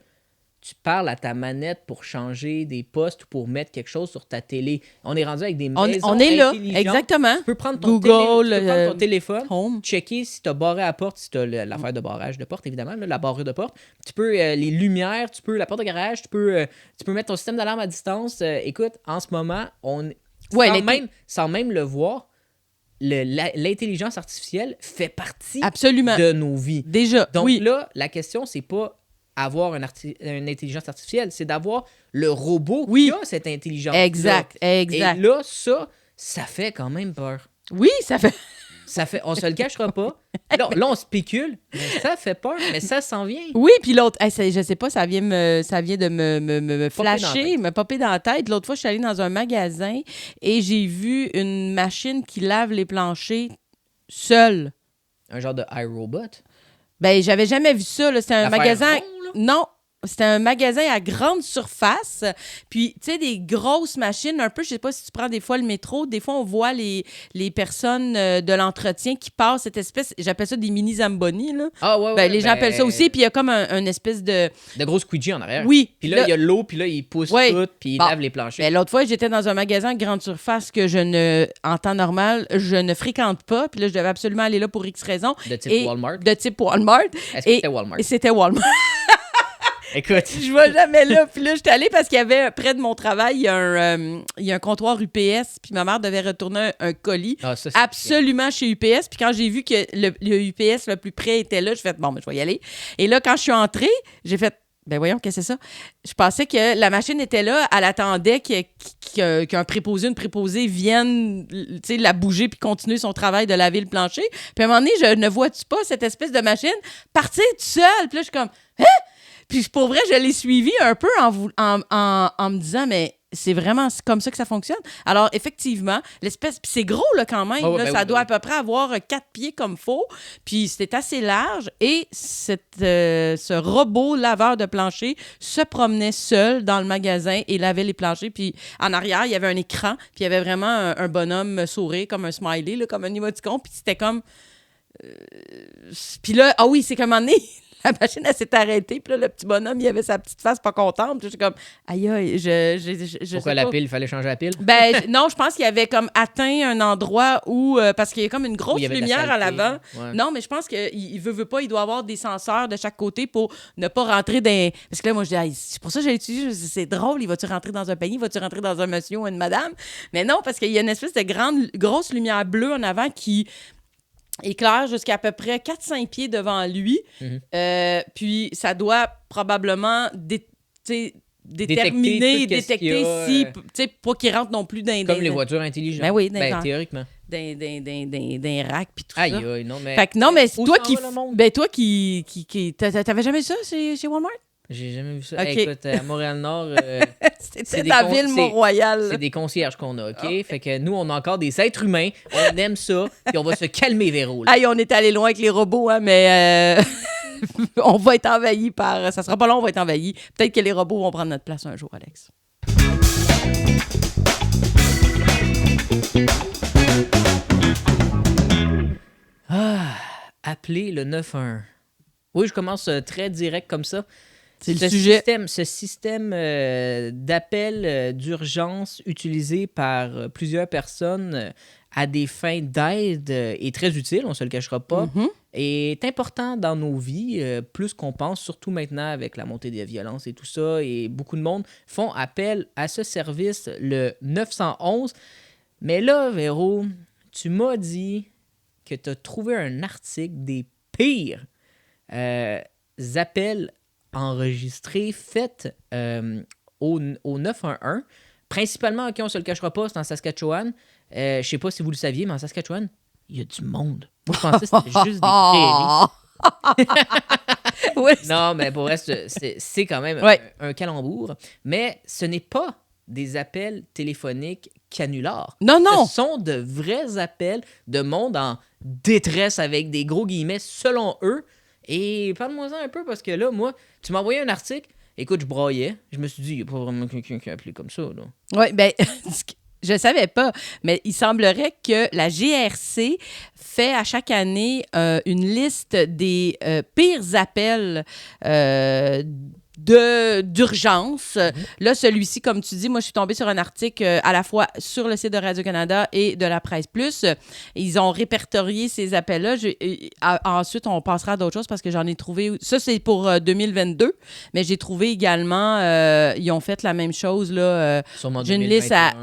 tu parles à ta manette pour changer des postes ou pour mettre quelque chose sur ta télé. On est rendu avec des maisons on est là, exactement. Tu peux prendre ton téléphone, home, checker si t'as barré la porte, si t'as l'affaire de barrage de porte, évidemment, là, la barrure de porte. Tu peux les lumières, tu peux la porte de garage, tu peux mettre ton système d'alarme à distance. Écoute, en ce moment, sans même le voir, l'intelligence artificielle fait partie de nos vies. Déjà, donc là, la question, c'est pas avoir une intelligence artificielle, c'est d'avoir le robot qui a cette intelligence. Exact. Et là, ça fait quand même peur. Oui, ça fait... On se le cachera pas. Là, on spécule, mais ça fait peur, mais ça s'en vient. Oui, puis l'autre, je sais pas, ça vient de me flasher, me popper dans la tête. L'autre fois, je suis allée dans un magasin et j'ai vu une machine qui lave les planchers seule. Un genre de iRobot? Ben, j'avais jamais vu ça. C'était un magasin... Non. C'était un magasin à grande surface. Puis, tu sais, des grosses machines, un peu, je sais pas si tu prends des fois le métro, des fois, on voit les personnes de l'entretien qui passent cette espèce, j'appelle ça des mini Zamboni, là. Ah, ouais, les gens appellent ça aussi. Puis, il y a comme un espèce de... De gros squeegee en arrière. Oui. Puis là, il y a l'eau, puis là, il pousse tout, puis il lave les planchers. Ben, l'autre fois, j'étais dans un magasin à grande surface que en temps normal, je ne fréquente pas. Puis là, je devais absolument aller là pour X raisons. De type Walmart? De type Walmart. Est-ce que c'était Walmart? Et c'était Walmart. Écoute. Je vais jamais là. Puis là, j'étais allée parce qu'il y avait, près de mon travail, il y a un comptoir UPS, puis ma mère devait retourner un colis absolument chez UPS. Puis quand j'ai vu que le UPS le plus près était là, j'ai fait, bon, ben, je vais y aller. Et là, quand je suis entrée, j'ai fait, ben voyons, qu'est-ce que c'est ça? Je pensais que la machine était là, elle attendait qu'un préposé, une préposée vienne, tu sais, la bouger puis continuer son travail de laver le plancher. Puis à un moment donné, je ne vois-tu pas cette espèce de machine partir toute seule? Puis là, je suis comme, hein? Puis pour vrai, je l'ai suivi un peu en me disant, mais c'est vraiment comme ça que ça fonctionne. Alors, effectivement, l'espèce... Puis c'est gros, là, quand même. Ça doit à peu près avoir 4 pieds comme faux. Puis c'était assez large. Et ce robot laveur de plancher se promenait seul dans le magasin et lavait les planchers. Puis en arrière, il y avait un écran. Puis il y avait vraiment un bonhomme sourire, comme un smiley, là, comme un émoticône. Puis c'était comme... Puis là, ah oui, c'est comme un moment donné... La machine, elle s'est arrêtée. Puis là, le petit bonhomme, il avait sa petite face pas contente. Puis je suis comme, aïe, je pourquoi la pile? Il fallait changer la pile? Ben, non, je pense qu'il avait comme atteint un endroit où... parce qu'il y a comme une grosse lumière à l'avant. Ouais. Non, mais je pense qu'il veut pas, il doit avoir des senseurs de chaque côté pour ne pas rentrer dans... Parce que là, moi, je dis, c'est pour ça que j'ai utilisé. C'est drôle. Il va-tu rentrer dans un panier? Va-tu rentrer dans un monsieur ou une madame? Mais non, parce qu'il y a une espèce de grosse lumière bleue en avant qui... éclaire jusqu'à peu près 4-5 pieds devant lui. Puis ça doit probablement déterminer, détecter si... Tu sais, pas qu'il rentre non plus dans... Comme les voitures intelligentes. Ben oui, théoriquement. D'un rack puis tout ça. Aïe, non, mais... Fait que non, mais toi qui... T'avais jamais ça chez Walmart? J'ai jamais vu ça. Okay. Hey, écoute, à Montréal-Nord, c'est la ville Mont-Royal. C'est des concierges qu'on a, OK? Fait que nous, on a encore des êtres humains. On aime ça. Puis on va se calmer, Véro. Aïe, on est allé loin avec les robots, hein, mais on va être envahi par... Ça sera pas long, on va être envahi. Peut-être que les robots vont prendre notre place un jour, Alex. Appelez le 911. Oui, je commence très direct comme ça. C'est le sujet. Ce système d'appel d'urgence utilisé par plusieurs personnes à des fins d'aide est très utile, on ne se le cachera pas, est important dans nos vies, plus qu'on pense, surtout maintenant avec la montée des violences et tout ça. Et beaucoup de monde font appel à ce service, le 911. Mais là, Véro, tu m'as dit que tu as trouvé un article des pires appels enregistrés, faits au 911, principalement, OK, on ne se le cachera pas, c'est en Saskatchewan. Je ne sais pas si vous le saviez, mais en Saskatchewan, il y a du monde. Moi, je pensais que c'était juste des prairies. Oui, non, mais pour reste, c'est quand même un calembour. Mais ce n'est pas des appels téléphoniques canulars. Non, non. Ce sont de vrais appels de monde en détresse avec des gros guillemets, selon eux. Et parle-moi-en un peu, parce que là, moi, tu m'as envoyé un article. Écoute, je braillais. Je me suis dit, il n'y a pas vraiment quelqu'un qui a appelé comme ça, là. Oui, bien, je ne savais pas, mais il semblerait que la GRC fait à chaque année une liste des pires appels d'urgence. Là, celui-ci, comme tu dis, moi, je suis tombée sur un article à la fois sur le site de Radio-Canada et de la Presse Plus. Ils ont répertorié ces appels-là. Ensuite, on passera à d'autres choses parce que j'en ai trouvé... Ça, c'est pour 2022, mais j'ai trouvé également... ils ont fait la même chose, là. J'ai une liste à...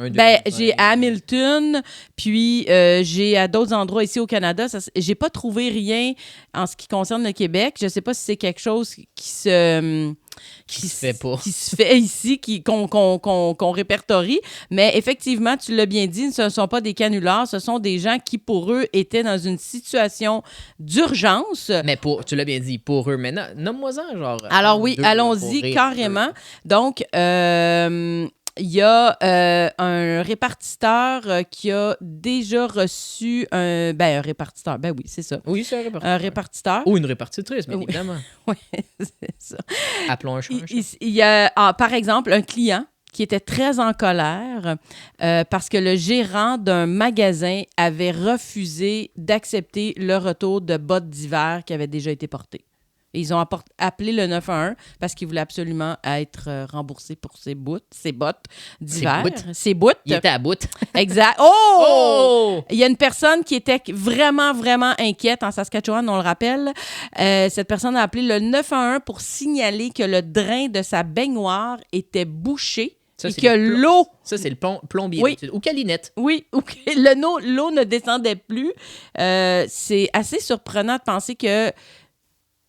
j'ai à Hamilton, puis j'ai à d'autres endroits ici au Canada. J'ai pas trouvé rien en ce qui concerne le Québec. Je sais pas si c'est quelque chose qui se fait ici, qu'on répertorie. Mais effectivement, tu l'as bien dit, ce ne sont pas des canulars, ce sont des gens qui, pour eux, étaient dans une situation d'urgence. Mais tu l'as bien dit, pour eux. Mais nomme-moi-en, genre... Alors oui, allons-y carrément. Donc, il y a un répartiteur qui a déjà reçu un répartiteur. Ben oui, c'est ça. Oui, c'est un répartiteur. Un répartiteur. Ou une répartitrice, bien évidemment. Oui, c'est ça. Appelons un chat. Il y a, par exemple, un client qui était très en colère parce que le gérant d'un magasin avait refusé d'accepter le retour de bottes d'hiver qui avaient déjà été portées. Et ils ont appelé le 911 parce qu'ils voulaient absolument être remboursés pour ses bottes d'hiver. Ses bottes. Il était à bout. Exact. Oh! Il y a une personne qui était vraiment, vraiment inquiète en Saskatchewan, on le rappelle. Cette personne a appelé le 911 pour signaler que le drain de sa baignoire était bouché. Ça, et que l'eau... Ça, c'est le plombier. Oui. Ou Calinette. Oui, l'eau ne descendait plus. C'est assez surprenant de penser que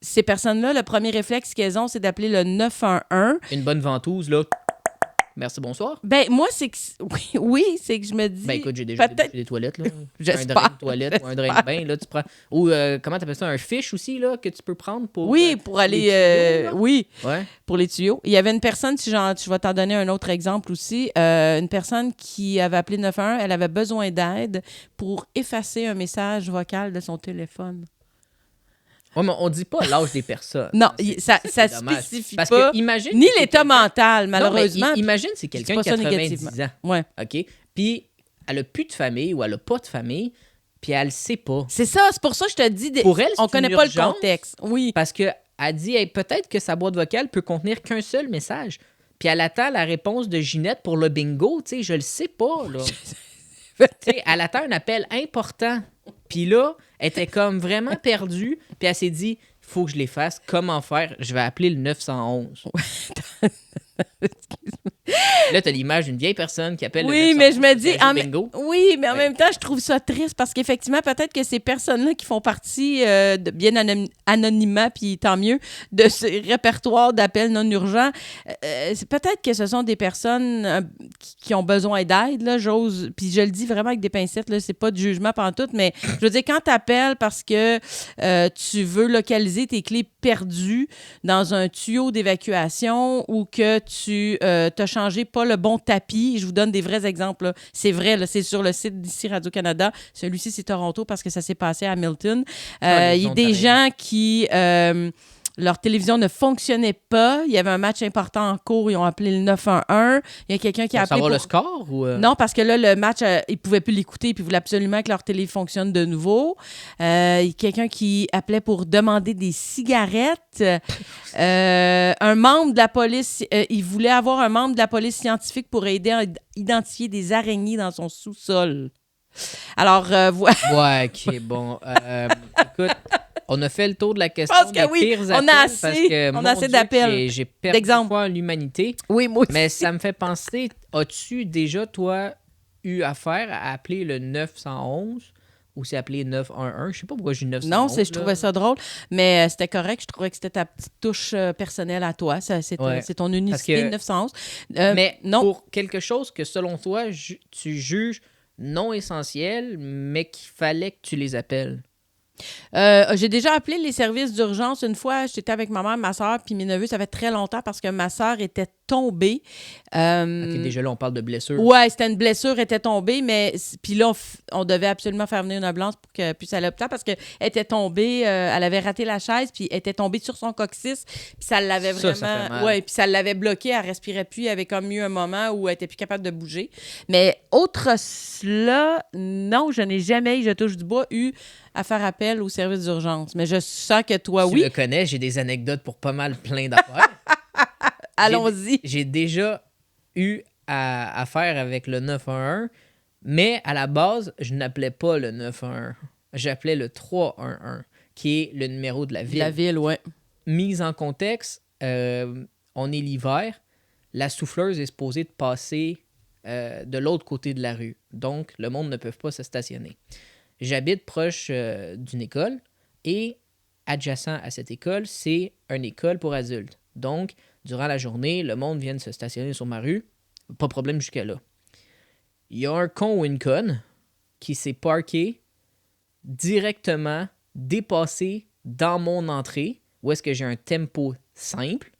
ces personnes-là, le premier réflexe qu'elles ont, c'est d'appeler le 911. Une bonne ventouse, là. Merci, bonsoir. Ben, moi, c'est que... Oui, c'est que je me dis... Ben, écoute, j'ai déjà des toilettes, là. J'espère. Un drain de toilette ou un drain de bain, là, tu prends... Ou, comment t'appelles ça? Un fiche aussi, là, que tu peux prendre pour... Oui, pour aller... tuyaux, oui, ouais. Pour les tuyaux. Il y avait une personne, je vais t'en donner un autre exemple aussi, une personne qui avait appelé 911, elle avait besoin d'aide pour effacer un message vocal de son téléphone. Oui, mais on ne dit pas l'âge des personnes. Non, ça ne spécifie parce pas. Que imagine ni l'état mental, malheureusement. Non, imagine, c'est quelqu'un qui a 90 ans. Ouais. OK? Puis, elle n'a plus de famille ou elle n'a pas de famille, puis elle ne sait pas. C'est ça, c'est pour ça que je te dis... Pour elle, on ne connaît pas le contexte. Oui. Parce qu'elle dit, hey, peut-être que sa boîte vocale peut contenir qu'un seul message. Puis elle attend la réponse de Ginette pour le bingo. Tu sais, je le sais pas, là. Tu sais, elle attend un appel important. Puis là, elle était comme vraiment perdue. Puis elle s'est dit, il faut que je l'efface. Comment faire? Je vais appeler le 911. Là, tu as l'image d'une vieille personne qui appelle le 911. Oui, mais je me dis... bingo. Oui, mais en même temps, je trouve ça triste parce qu'effectivement, peut-être que ces personnes-là qui font partie bien anonymement, puis tant mieux, de ce répertoire d'appels non urgents, c'est peut-être que ce sont des personnes qui ont besoin d'aide, là, puis je le dis vraiment avec des pincettes, là, c'est pas de jugement pantoute, mais je veux dire, quand tu appelles parce que tu veux localiser tes clés perdues dans un tuyau d'évacuation ou que tu t'as changé pas le bon tapis, je vous donne des vrais exemples, là. C'est vrai, là, c'est sur le site d'ici Radio-Canada. Celui-ci, c'est Toronto parce que ça s'est passé à Hamilton. Il y a des gens qui Leur télévision ne fonctionnait pas. Il y avait un match important en cours. Ils ont appelé le 911. Il y a quelqu'un qui a appelé pour... le score ou... Non, parce que là, le match, ils ne pouvaient plus l'écouter. Puis ils voulaient absolument que leur télé fonctionne de nouveau. Il y a quelqu'un qui appelait pour demander des cigarettes. Un membre de la police... il voulait avoir un membre de la police scientifique pour aider à identifier des araignées dans son sous-sol. Alors, voilà. Ouais, OK, bon. Écoute... On a fait le tour de la question des pires appels. On a assez d'appels. J'ai perdu foi l'humanité. Oui, moi aussi. Mais ça me fait penser, as-tu déjà, toi, eu affaire à appeler le 911 ou c'est appelé 911? Je sais pas pourquoi j'ai 911. Non, je trouvais ça drôle, mais c'était correct. Je trouvais que c'était ta petite touche personnelle à toi. C'est ton unicité, 911. Mais non. Pour quelque chose que, selon toi, tu juges non essentiel, mais qu'il fallait que tu les appelles. J'ai déjà appelé les services d'urgence une fois. J'étais avec ma mère, ma soeur, puis mes neveux. Ça fait très longtemps parce que ma soeur était tombée. OK, déjà là, on parle de blessure. Ouais, c'était une blessure, elle était tombée, mais puis là, on devait absolument faire venir une ambulance pour qu'elle puisse aller à l'hôpital parce qu'elle était tombée, elle avait raté la chaise, puis elle était tombée sur son coccyx, puis ça l'avait vraiment... Ça fait mal. Ouais, puis ça l'avait bloquée, elle respirait plus, elle avait comme eu un moment où elle était plus capable de bouger. Mais autre cela, non, je n'ai jamais, je touche du bois, eu à faire appel au service d'urgence. Mais je sens que toi, oui. Tu le connais, j'ai des anecdotes pour pas mal plein d'affaires. Allons-y. J'ai déjà eu à faire avec le 911, mais à la base, je n'appelais pas le 911. J'appelais le 311, qui est le numéro de la ville. La ville, ouais. Mise en contexte, on est l'hiver, la souffleuse est supposée de passer de l'autre côté de la rue. Donc, le monde ne peut pas se stationner. J'habite proche d'une école et adjacent à cette école, c'est une école pour adultes. Donc, durant la journée, le monde vient de se stationner sur ma rue. Pas de problème jusqu'à là. Il y a un con ou une conne qui s'est parké directement dépassé dans mon entrée, où est-ce que j'ai un tempo simple,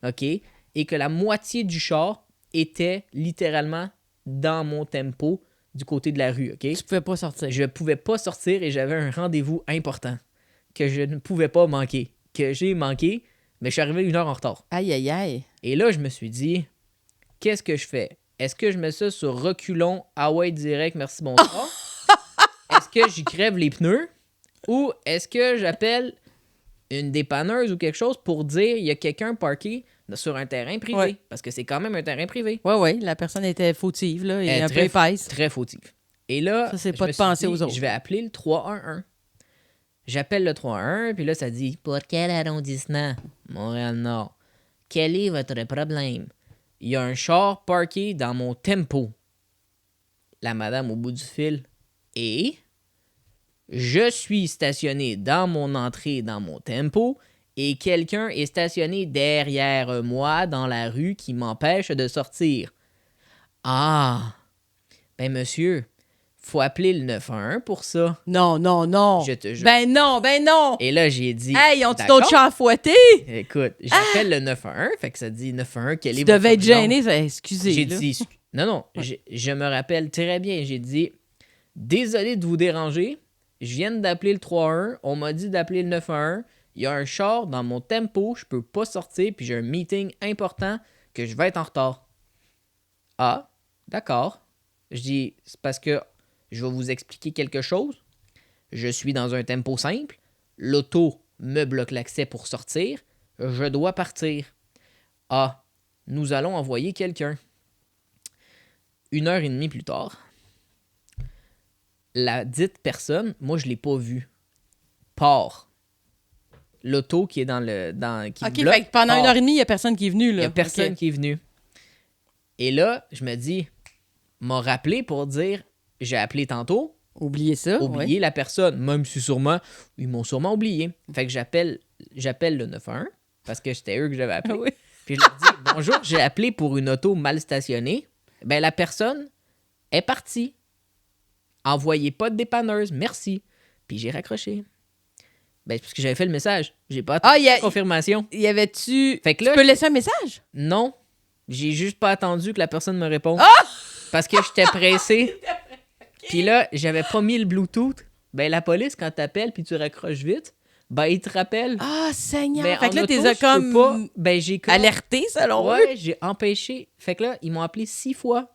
OK, et que la moitié du char était littéralement dans mon tempo du côté de la rue, OK? Tu pouvais pas sortir. Je pouvais pas sortir et j'avais un rendez-vous important que je ne pouvais pas manquer, que j'ai manqué, mais je suis arrivé 1 heure en retard. Aïe, aïe, aïe. Et là, je me suis dit, qu'est-ce que je fais? Est-ce que je mets ça sur reculons, ah ouais, direct, merci, bonsoir? Est-ce que j'y crève les pneus? Ou est-ce que j'appelle une dépanneuse ou quelque chose pour dire il y a quelqu'un parké sur un terrain privé? Ouais. Parce que c'est quand même un terrain privé. Oui, la personne était fautive, là, et un peu épaisse. Très fautive. Et là, ça, c'est pas de penser aux autres. Je vais appeler le 311. J'appelle le 311, puis là, ça dit « Pour quel arrondissement? Montréal-Nord. Quel est votre problème? Il y a un char parké dans mon tempo. » La madame au bout du fil. Et je suis stationné dans mon entrée, dans mon tempo, et quelqu'un est stationné derrière moi dans la rue qui m'empêche de sortir. Ah! Ben, monsieur, faut appeler le 911 pour ça. Non. Je te jure. Ben non. Et là, j'ai dit... Hey, ont-tu d'autres chats à fouetter? Écoute, j'appelle le 911, fait que ça dit 911, quel est votre votre devais être nom? gêné, excusez. J'ai dit... Non, je me rappelle très bien. J'ai dit, désolé de vous déranger, je viens d'appeler le 311, on m'a dit d'appeler le 911, il y a un char dans mon tempo, je peux pas sortir, puis j'ai un meeting important que je vais être en retard. Ah, d'accord. Je dis, c'est parce que je vais vous expliquer quelque chose. Je suis dans un tempo simple, l'auto me bloque l'accès pour sortir, je dois partir. Ah, nous allons envoyer quelqu'un. 1h30 plus tard, la dite personne, moi je l'ai pas vue, part. L'auto qui est dans le... qui OK, bloque, fait que pendant part. 1h30, il n'y a personne qui est venu, là. Il n'y a personne qui est venu. Et là, je me dis, m'a rappelé pour dire, j'ai appelé tantôt. Oubliez ça. Oublier la personne, même si sûrement, ils m'ont sûrement oublié. Fait que j'appelle le 911, parce que c'était eux que j'avais appelé. Oui. Puis je leur dis, bonjour, j'ai appelé pour une auto mal stationnée. Ben, la personne est partie. Envoyez pas de dépanneuse, merci. Puis j'ai raccroché. Ben, c'est parce que j'avais fait le message. J'ai pas attendu la confirmation. Y avait-tu... Fait que là, tu peux laisser un message? Non. J'ai juste pas attendu que la personne me réponde. Parce que j'étais pressé. Puis là, j'avais pas mis le Bluetooth. Ben, la police, quand t'appelles puis tu raccroches vite, ben, ils te rappellent. Ah, Seigneur! Mais fait que là, en t'es auto, je comme, peux pas. Ben, j'ai comme... alerté, selon eux. Ouais, j'ai empêché. Fait que là, ils m'ont appelé 6 fois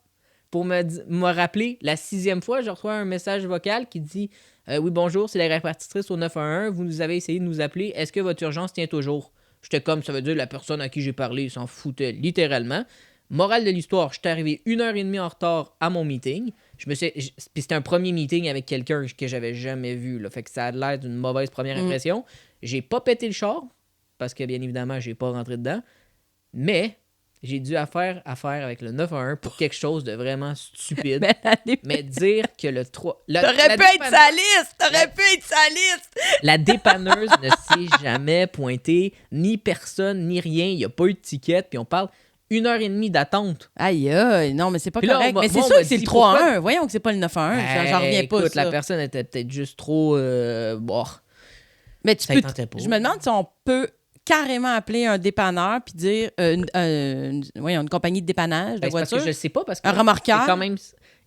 pour me rappeler. La 6e fois, je reçois un message vocal qui dit oui, bonjour, c'est la répartitrice au 911. Vous nous avez essayé de nous appeler. Est-ce que votre urgence tient toujours? J'étais comme, ça veut dire la personne à qui j'ai parlé s'en foutait littéralement. Morale de l'histoire, j'étais arrivé 1h30 en retard à mon meeting. Puis c'était un premier meeting avec quelqu'un que j'avais jamais vu. Là. Fait que ça a l'air d'une mauvaise première impression. J'ai pas pété le char, parce que bien évidemment, j'ai pas rentré dedans. Mais j'ai dû affaire avec le 911 pour quelque chose de vraiment stupide. Mais dire que le 3... T'aurais pu être sa liste! T'aurais pu être sa liste! La dépanneuse ne s'est jamais pointée, ni personne, ni rien. Il n'y a pas eu de ticket, puis on parle 1h30 d'attente. Aïe, aïe, non, mais c'est pas Puis là, correct. Mais c'est moi, sûr on que c'est m'a le dit 3-1. Voyons que c'est pas le 9-1. J'en reviens pas. Écoute, Ça. la personne était peut-être juste trop... Mais tu ça peux. tentait pas. Je me demande si on peut carrément appeler un dépanneur puis dire une compagnie de dépannage de Ben, c'est voiture. parce que je sais pas, parce que un remorqueur. c'est quand même...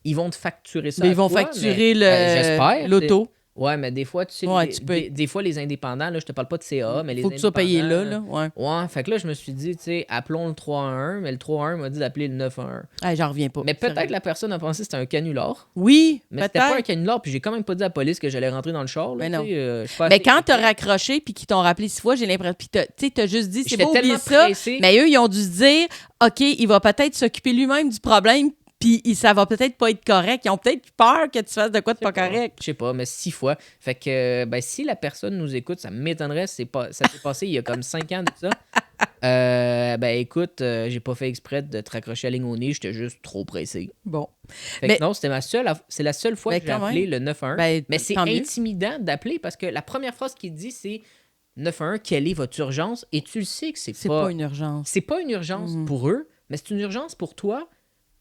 Ils vont te facturer ça. Mais ils vont facturer j'espère. l'auto. Ouais, mais des fois, tu sais, Ouais, tu peux. des fois, les indépendants, là, je te parle pas de CA, mais les Faut que tu sois indépendants... payé là. Ouais. Ouais, fait que là, je me suis dit, tu sais, appelons le 311, mais le 311 m'a dit d'appeler le 911. Hey, j'en reviens pas. Mais peut-être Sérieux. que la personne a pensé que c'était un canular. Oui, Mais c'était pas un peut-être. canular, puis j'ai quand même pas dit à la police que j'allais rentrer dans le char. Là, Mais non. je suis pas Mais assez quand t'as inquiet. raccroché puis qu'ils t'ont rappelé 6 fois, j'ai l'impression. Puis t'as juste dit, c'est J'étais pas oublier tellement ça. pressé. Mais eux, ils ont dû se dire, OK, il va peut-être s'occuper lui-même du problème, puis ça va peut-être pas être correct. Ils ont peut-être peur que tu fasses de quoi de pas correct. Je sais pas, mais 6 fois. Fait que, ben, si la personne nous écoute, ça m'étonnerait. Ça s'est passé il y a comme 5 ans de ça. Ben, écoute, j'ai pas fait exprès de te raccrocher la ligne au nez. J'étais juste trop pressé. Bon. Fait que non, c'est la seule fois Ben, que j'ai quand appelé même. le 911. Ben, Mais c'est tant mieux. intimidant d'appeler parce que la première phrase qu'il dit, c'est 911, quelle est votre urgence? Et tu le sais que c'est pas une urgence. C'est pas une urgence pour eux, mais c'est une urgence pour toi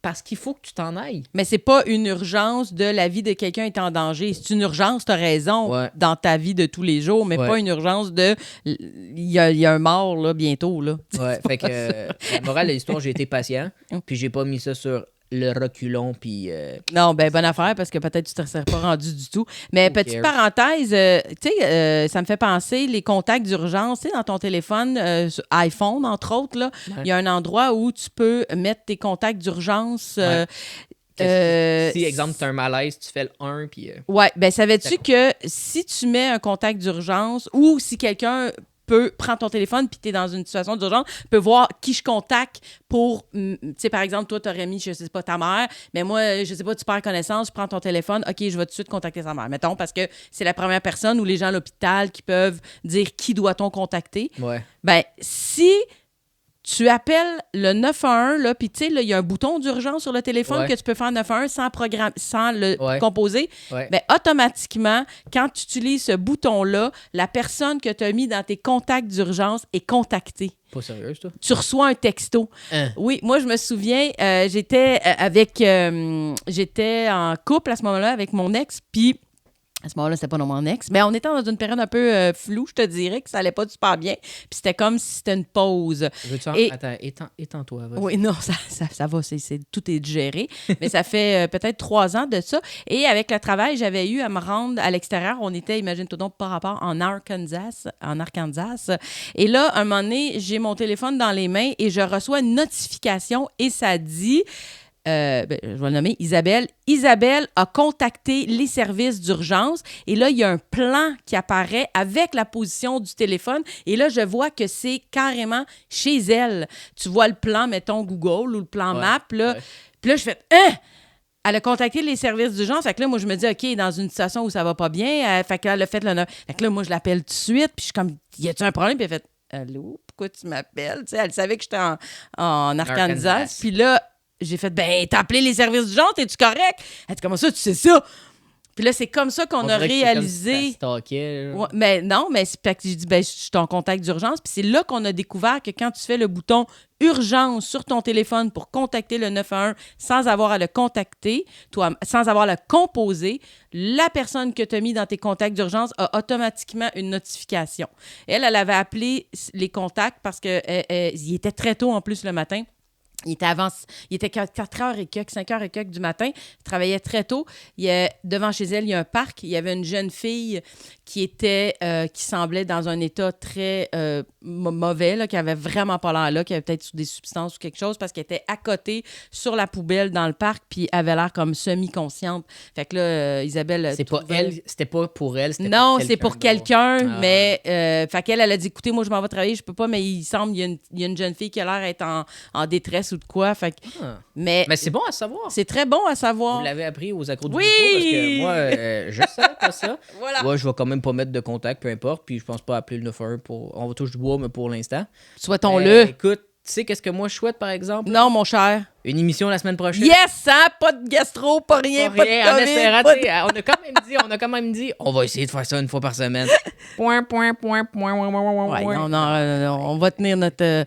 parce qu'il faut que tu t'en ailles. Mais c'est pas une urgence de la vie de quelqu'un est en danger. C'est une urgence, t'as raison, Ouais. dans ta vie de tous les jours, mais Ouais. pas une urgence de il y a un mort là, bientôt. Là. Ouais, fait que la morale de l'histoire, j'ai été patient, puis j'ai pas mis ça sur le reculon, puis... Non, ben bonne affaire, parce que peut-être tu ne te serais pas rendu du tout. Mais Who petite cares? parenthèse, tu sais, ça me fait penser, les contacts d'urgence, tu sais, dans ton téléphone, sur iPhone, entre autres, là, il y a un endroit où tu peux mettre tes contacts d'urgence. Si, exemple, t'as un malaise, tu fais le 1, puis... Ouais, ben savais-tu que si tu mets un contact d'urgence ou si quelqu'un prend ton téléphone puis tu es dans une situation d'urgence, peut voir qui je contacte pour, tu sais, par exemple, toi, tu aurais mis, je sais pas, ta mère, mais moi, je sais pas, tu perds connaissance, je prends ton téléphone, OK, je vais tout de suite contacter sa mère. Mettons, parce que c'est la première personne ou les gens à l'hôpital qui peuvent dire qui doit-on contacter. Ouais. Ben, si tu appelles le 911, là, puis tu sais, il y a un bouton d'urgence sur le téléphone que tu peux faire 911 sans le composer. Ouais. Ben, automatiquement, quand tu utilises ce bouton-là, la personne que tu as mis dans tes contacts d'urgence est contactée. Pas sérieux, toi? Tu reçois un texto. Hein? Oui, moi, je me souviens, j'étais en couple à ce moment-là avec mon ex, puis à ce moment-là, c'était pas non mon ex, mais on était dans une période un peu floue, je te dirais, que ça allait pas super bien. Puis c'était comme si c'était une pause. Attends, étends-toi. Vas-y. Oui, non, ça va, tout est géré. Mais ça fait peut-être 3 ans de ça. Et avec le travail, j'avais eu à me rendre à l'extérieur. On était, imagine-toi donc, par rapport en Arkansas. Et là, un moment donné, j'ai mon téléphone dans les mains et je reçois une notification et ça dit... je vais le nommer Isabelle. Isabelle a contacté les services d'urgence et là, il y a un plan qui apparaît avec la position du téléphone et là, je vois que c'est carrément chez elle. Tu vois le plan, mettons, Google ou le plan Map, là. Ouais. Puis là, je fais « Hein? » Elle a contacté les services d'urgence. Fait que là, moi, je me dis, OK, dans une situation où ça va pas bien, fait qu'elle a fait le... Fait que là, moi, je l'appelle tout de suite, puis je suis comme, y a-tu un problème? Puis elle fait, allô, pourquoi tu m'appelles? Tu sais, elle savait que j'étais en Arkansas. Puis là, j'ai fait, ben, t'as appelé les services d'urgence, es-tu correct? Elle dit, comment ça, tu sais ça? Puis là, c'est comme ça qu'on a réalisé. Ouais, mais non, mais c'est parce que j'ai dit, ben, je suis en contact d'urgence. Puis c'est là qu'on a découvert que quand tu fais le bouton urgence sur ton téléphone pour contacter le 911 sans avoir à le contacter, toi, sans avoir à le composer, la personne que tu as mis dans tes contacts d'urgence a automatiquement une notification. Elle avait appelé les contacts parce qu'il était très tôt en plus le matin. Il était 4h et quelques, 5h et quelques du matin. Il travaillait très tôt. Devant chez elle, il y a un parc. Il y avait une jeune fille qui semblait dans un état très mauvais, là, qui avait vraiment pas l'air là, qui avait peut-être sous des substances ou quelque chose, parce qu'elle était à côté, sur la poubelle dans le parc, puis avait l'air comme semi-consciente. Fait que là, Isabelle... C'était pas pour elle, c'était non, pour c'est pour quelqu'un, mais... fait qu'elle, elle a dit, écoutez, moi, je m'en vais travailler, je peux pas, mais il semble qu'il y a une jeune fille qui a l'air d'être en détresse ou de quoi. Fait que, mais c'est bon à savoir. C'est très bon à savoir. Vous l'avez appris aux accros du micro, parce que moi, je savais pas ça. Voilà. Moi, je vais quand même pas mettre de contact, peu importe, puis je pense pas appeler le 911 on va toucher du bois, mais pour l'instant. Souhaitons-le. Écoute, tu sais qu'est-ce que moi je souhaite, par exemple? Non, mon cher. Une émission la semaine prochaine. Yes, hein? Pas de gastro, pas rien, pas de COVID. En espérant, on a quand même dit, on va essayer de faire ça une fois par semaine. Ouais, on va tenir notre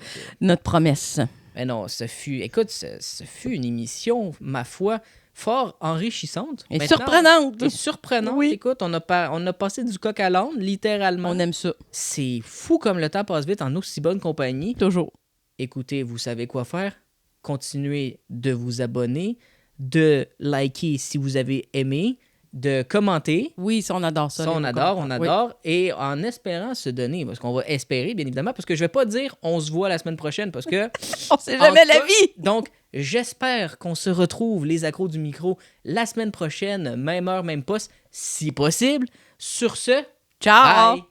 promesse. Mais non, ce fut une émission, ma foi, fort enrichissante. Et surprenante. Et surprenante. Oui. Écoute, on a passé du coq à l'âne, littéralement. On aime ça. C'est fou comme le temps passe vite en aussi bonne compagnie. Toujours. Écoutez, vous savez quoi faire. Continuez de vous abonner, de liker si vous avez aimé, de commenter. Oui, ça, on adore ça. Ça, on adore. Oui. Et en espérant se donner, parce qu'on va espérer, bien évidemment, parce que je vais pas dire on se voit la semaine prochaine, parce que... on sait jamais la vie! Donc, j'espère qu'on se retrouve, les accros du micro, la semaine prochaine, même heure, même poste, si possible. Sur ce, ciao! bye!